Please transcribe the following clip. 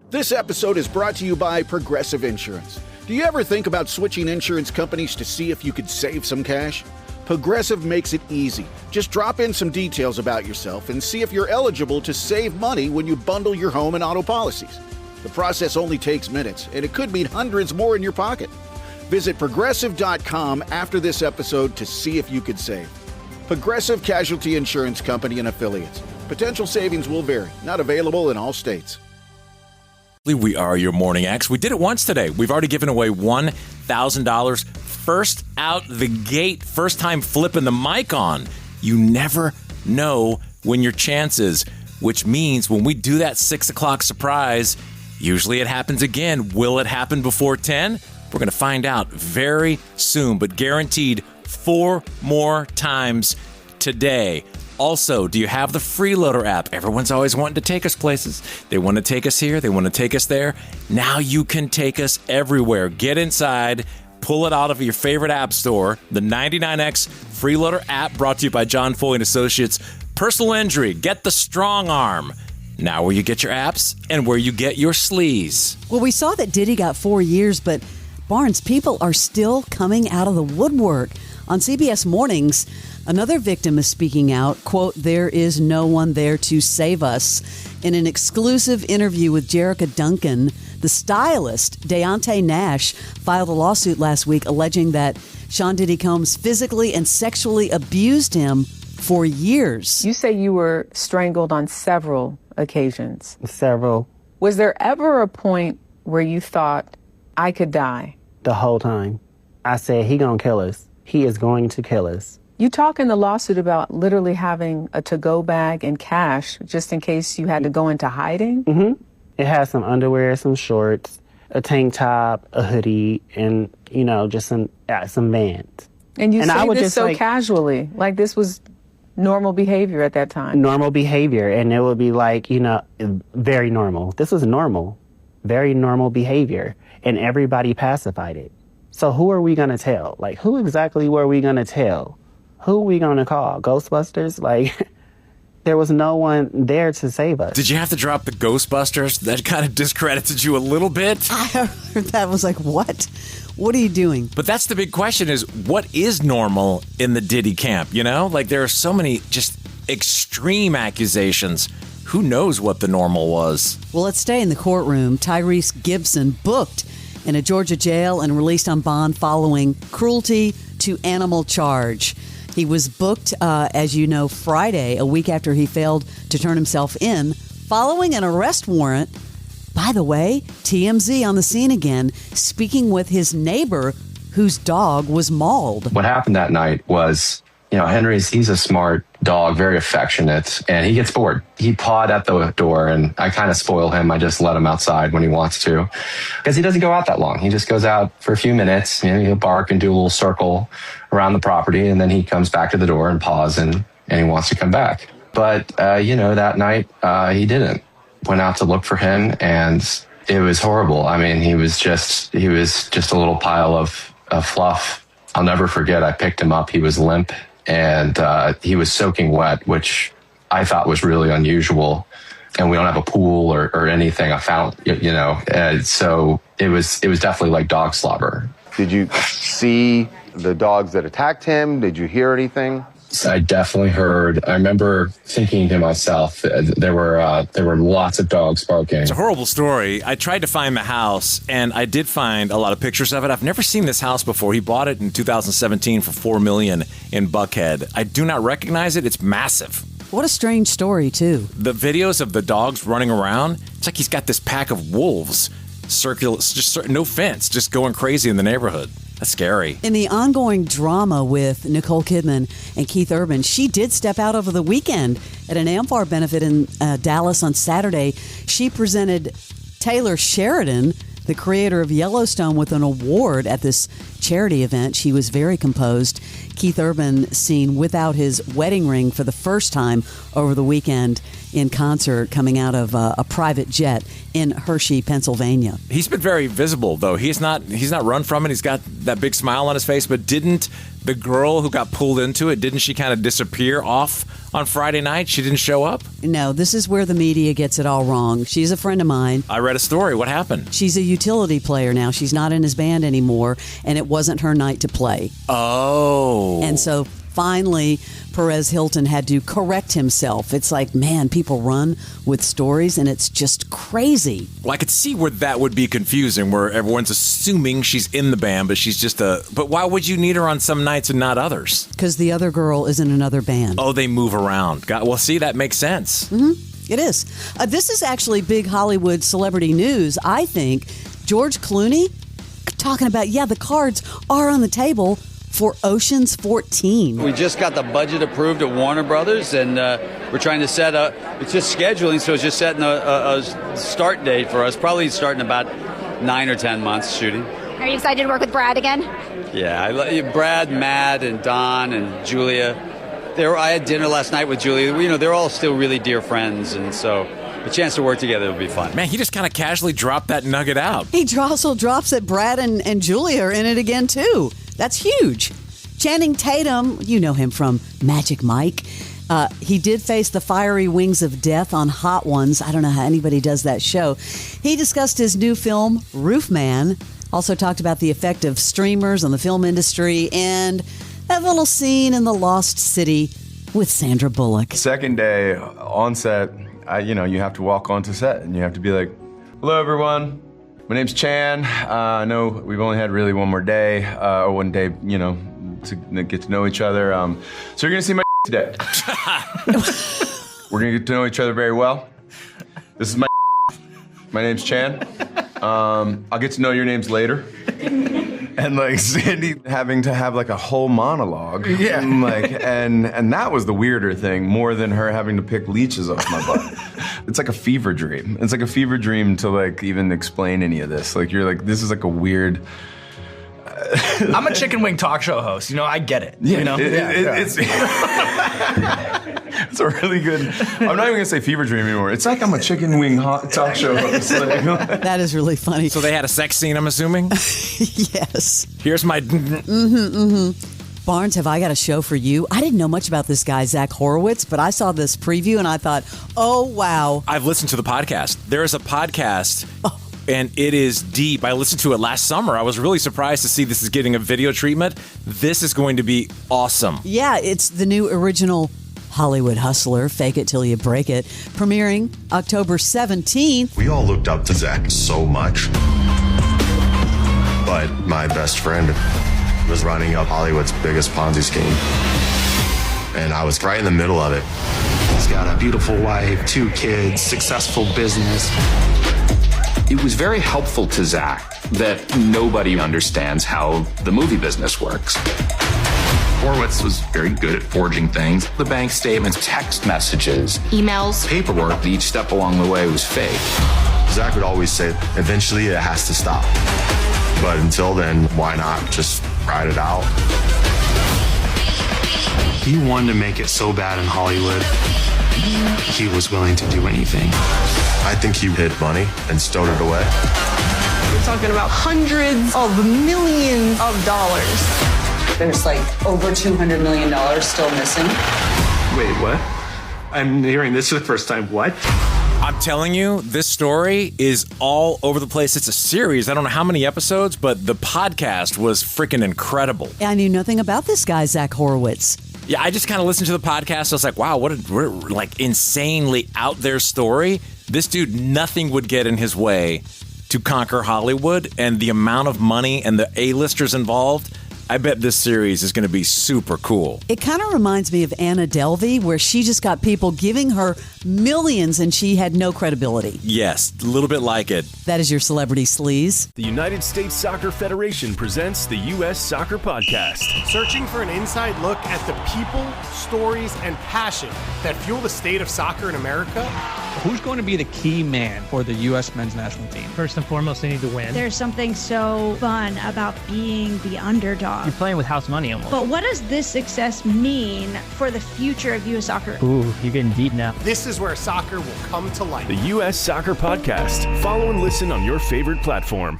This episode is brought to you by Progressive Insurance. Do you ever think about switching insurance companies to see if you could save some cash? Progressive makes it easy. Just drop in some details about yourself and see if you're eligible to save money when you bundle your home and auto policies. The process only takes minutes, and it could mean hundreds more in your pocket. Visit Progressive.com after this episode to see if you could save. Progressive Casualty Insurance Company and Affiliates. Potential savings will vary. Not available in all states. We are your morning X. We did it once today. We've already given away $1,000 first out the gate, first time flipping the mic on. You never know when your chance is, which means when we do that 6 o'clock surprise, usually it happens again. Will it happen before 10? We're going to find out very soon, but guaranteed 4 more times today. Also, do you have the Freeloader app? Everyone's always wanting to take us places. They want to take us here. They want to take us there. Now you can take us everywhere. Get inside. Pull it out of your favorite app store. The 99X Freeloader app brought to you by John Foy and Associates. Personal injury. Get the strong arm. Now where you get your apps and where you get your sleaze. Well, we saw that Diddy got 4 years, but Barnes, people are still coming out of the woodwork. On CBS Mornings, another victim is speaking out, quote, "There is no one there to save us." In an exclusive interview with Jerrica Duncan, the stylist, Deontay Nash, filed a lawsuit last week alleging that Sean Diddy Combs physically and sexually abused him for years. You say you were strangled on several occasions. Several. Was there ever a point where you thought, I could die? The whole time. I said, he gonna kill us. He is going to kill us. You talk in the lawsuit about literally having a to-go bag and cash just in case you had to go into hiding? Mm-hmm. It has some underwear, some shorts, a tank top, a hoodie, and, just some Vans. And you say this so casually, like this was normal behavior at that time. Normal behavior, and it would be like, very normal. This was normal, very normal behavior, and everybody pacified it. So who are we going to tell? Like, who exactly were we going to tell? Who are we going to call? Ghostbusters? Like, there was no one there to save us. Did you have to drop the Ghostbusters? That kind of discredited you a little bit. I heard that. I was like, what? What are you doing? But that's the big question is, what is normal in the Diddy camp? Like, there are so many just extreme accusations. Who knows what the normal was? Well, let's stay in the courtroom. Tyrese Gibson booked in a Georgia jail and released on bond following cruelty to animal charge. He was booked, as you know, Friday, a week after he failed to turn himself in, following an arrest warrant. By the way, TMZ on the scene again, speaking with his neighbor whose dog was mauled. What happened that night was, he's a smart dog, very affectionate, and he gets bored. He pawed at the door, and I kind of spoil him. I just let him outside when he wants to, because he doesn't go out that long. He just goes out for a few minutes, he'll bark and do a little circle around the property, and then he comes back to the door and paws, and he wants to come back. But, that night, he didn't. Went out to look for him, and it was horrible. I mean, he was just a little pile of fluff. I'll never forget, I picked him up. He was limp, and he was soaking wet, which I thought was really unusual. And we don't have a pool or anything. I found, so it was definitely like dog slobber. Did you see the dogs that attacked him? Did you hear anything? I definitely heard. I remember thinking to myself, there were lots of dogs barking. It's a horrible story. I tried to find the house, and I did find a lot of pictures of it. I've never seen this house before. He bought it in 2017 for $4 million in Buckhead. I do not recognize it. It's massive. What a strange story, too. The videos of the dogs running around, it's like he's got this pack of wolves, no fence, just going crazy in the neighborhood. That's scary. In the ongoing drama with Nicole Kidman and Keith Urban, she did step out over the weekend at an AmFAR benefit in Dallas on Saturday. She presented Taylor Sheridan, the creator of Yellowstone, with an award at this charity event. She was very composed. Keith Urban seen without his wedding ring for the first time over the weekend in concert coming out of a private jet in Hershey, Pennsylvania. He's been very visible, though. He's not run from it. He's got that big smile on his face, but didn't the girl who got pulled into it, didn't she kind of disappear off on Friday night? She didn't show up? No, this is where the media gets it all wrong. She's a friend of mine. I read a story. What happened? She's a utility player now. She's not in his band anymore, and it wasn't her night to play. Oh. And so finally, Perez Hilton had to correct himself. It's like, man, people run with stories, and it's just crazy. Well, I could see where that would be confusing, where everyone's assuming she's in the band, but she's just But why would you need her on some nights and not others? Because the other girl is in another band. Oh, they move around. Well, see, that makes sense. Mm-hmm. It is. This is actually big Hollywood celebrity news. I think George Clooney talking about, the cards are on the table for Ocean's 14. We just got the budget approved at Warner Brothers, and we're trying to set up. It's just scheduling, so it's just setting a start date for us. Probably starting about 9 or 10 months shooting. Are you excited to work with Brad again? Yeah, Brad, Matt, and Don, and Julia. I had dinner last night with Julia. They're all still really dear friends, and so the chance to work together will be fun. Man, he just kind of casually dropped that nugget out. He also drops that Brad and Julia are in it again, too. That's huge. Channing Tatum, you know him from Magic Mike. He did face the fiery wings of death on Hot Ones. I don't know how anybody does that show. He discussed his new film, Roof Man. Also talked about the effect of streamers on the film industry and that little scene in The Lost City with Sandra Bullock. Second day on set, you have to walk onto set and you have to be like, hello, everyone. My name's Chan. I know we've only had really one more day, or one day, to get to know each other. So you're gonna see my today. We're gonna get to know each other very well. This is my name's Chan. I'll get to know your names later. And like Sandy having to have like a whole monologue. Yeah. And that was the weirder thing, more than her having to pick leeches off my butt. It's like a fever dream. It's like a fever dream to like even explain any of this. Like you're like, this is like a weird. I'm a chicken wing talk show host. I get it. Yeah, it's it's a really good. I'm not even gonna say fever dream anymore. It's like I'm a chicken wing talk show host. That is really funny. So they had a sex scene, I'm assuming. Yes. Here's my. Barnes, have I got a show for you? I didn't know much about this guy, Zach Horowitz, but I saw this preview and I thought, oh, wow. I've listened to the podcast. There is a podcast, and it is deep. I listened to it last summer. I was really surprised to see this is getting a video treatment. This is going to be awesome. Yeah, it's the new original Hollywood Hustler, Fake It Till You Break It, premiering October 17th. We all looked up to Zach so much, but my best friend was running up Hollywood's biggest Ponzi scheme. And I was right in the middle of it. He's got a beautiful wife, 2 kids, successful business. It was very helpful to Zach that nobody understands how the movie business works. Horowitz was very good at forging things. The bank statements, text messages, emails, paperwork, each step along the way was fake. Zach would always say, eventually it has to stop. But until then, why not just ride it out? He wanted to make it so bad in Hollywood, he was willing to do anything. I think he hid money and stowed it away. We're talking about hundreds of millions of dollars. There's like over $200 million still missing. Wait, what? I'm hearing this for the first time. What? I'm telling you, this story is all over the place. It's a series. I don't know how many episodes, but the podcast was freaking incredible. I knew nothing about this guy, Zach Horowitz. Yeah, I just kind of listened to the podcast. I was like, wow, what a like insanely out there story. This dude, nothing would get in his way to conquer Hollywood, and the amount of money and the A-listers involved, I bet this series is going to be super cool. It kind of reminds me of Anna Delvey, where she just got people giving her millions and she had no credibility. Yes, a little bit like it. That is your Celebrity Sleaze. The United States Soccer Federation presents the U.S. Soccer Podcast. Searching for an inside look at the people, stories, and passion that fuel the state of soccer in America. Who's going to be the key man for the U.S. men's national team? First and foremost, they need to win. There's something so fun about being the underdog. You're playing with house money almost. But what does this success mean for the future of U.S. soccer? Ooh, you're getting deep now. This is where soccer will come to life. The U.S. Soccer Podcast. Follow and listen on your favorite platform.